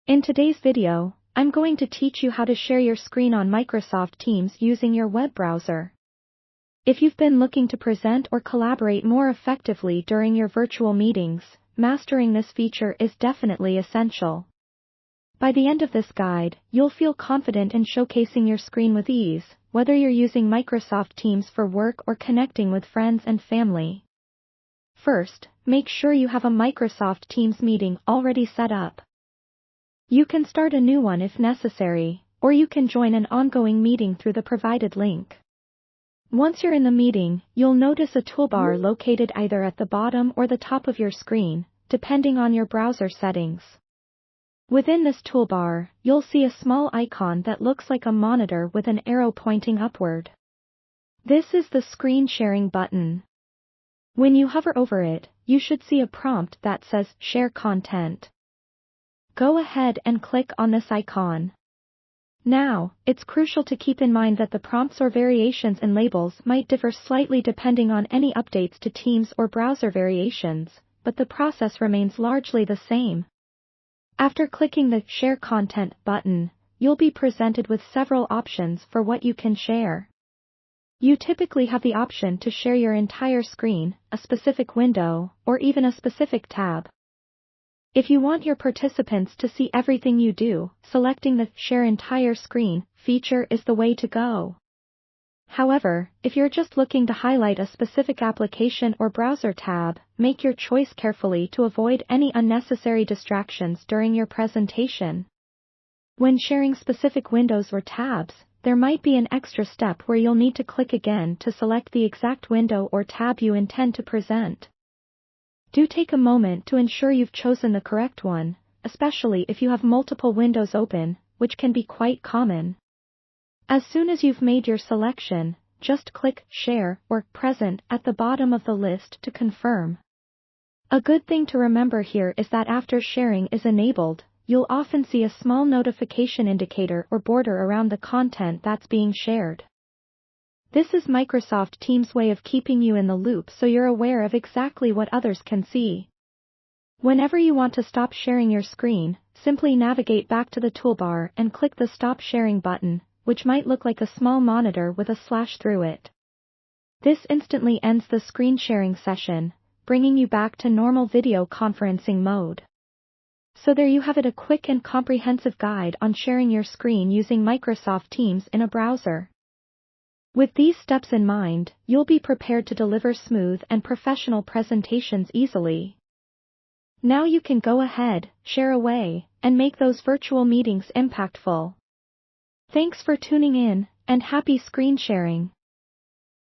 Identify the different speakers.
Speaker 1: In today's video, I'm going to teach you how to share your screen on Microsoft Teams using your web browser. If you've been looking to present or collaborate more effectively during your virtual meetings, mastering this feature is definitely essential. By the end of this guide, you'll feel confident in showcasing your screen with ease, whether you're using Microsoft Teams for work or connecting with friends and family. First, make sure you have a Microsoft Teams meeting already set up. You can start a new one if necessary, or you can join an ongoing meeting through the provided link. Once you're in the meeting, you'll notice a toolbar located either at the bottom or the top of your screen, depending on your browser settings. Within this toolbar, you'll see a small icon that looks like a monitor with an arrow pointing upward. This is the screen sharing button. When you hover over it, you should see a prompt that says Share Content. Go ahead and click on this icon. Now, it's crucial to keep in mind that the prompts or variations in labels might differ slightly depending on any updates to Teams or browser variations, but the process remains largely the same. After clicking the Share Content button, you'll be presented with several options for what you can share. You typically have the option to share your entire screen, a specific window, or even a specific tab. If you want your participants to see everything you do, selecting the Share Entire Screen feature is the way to go. However, if you're just looking to highlight a specific application or browser tab, make your choice carefully to avoid any unnecessary distractions during your presentation. When sharing specific windows or tabs, there might be an extra step where you'll need to click again to select the exact window or tab you intend to present. Do take a moment to ensure you've chosen the correct one, especially if you have multiple windows open, which can be quite common. As soon as you've made your selection, just click Share or Present at the bottom of the list to confirm. A good thing to remember here is that after sharing is enabled, you'll often see a small notification indicator or border around the content that's being shared. This is Microsoft Teams' way of keeping you in the loop so you're aware of exactly what others can see. Whenever you want to stop sharing your screen, simply navigate back to the toolbar and click the Stop Sharing button, which might look like a small monitor with a slash through it. This instantly ends the screen sharing session, bringing you back to normal video conferencing mode. So there you have it, a quick and comprehensive guide on sharing your screen using Microsoft Teams in a browser. With these steps in mind, you'll be prepared to deliver smooth and professional presentations easily. Now you can go ahead, share away, and make those virtual meetings impactful. Thanks for tuning in, and happy screen sharing.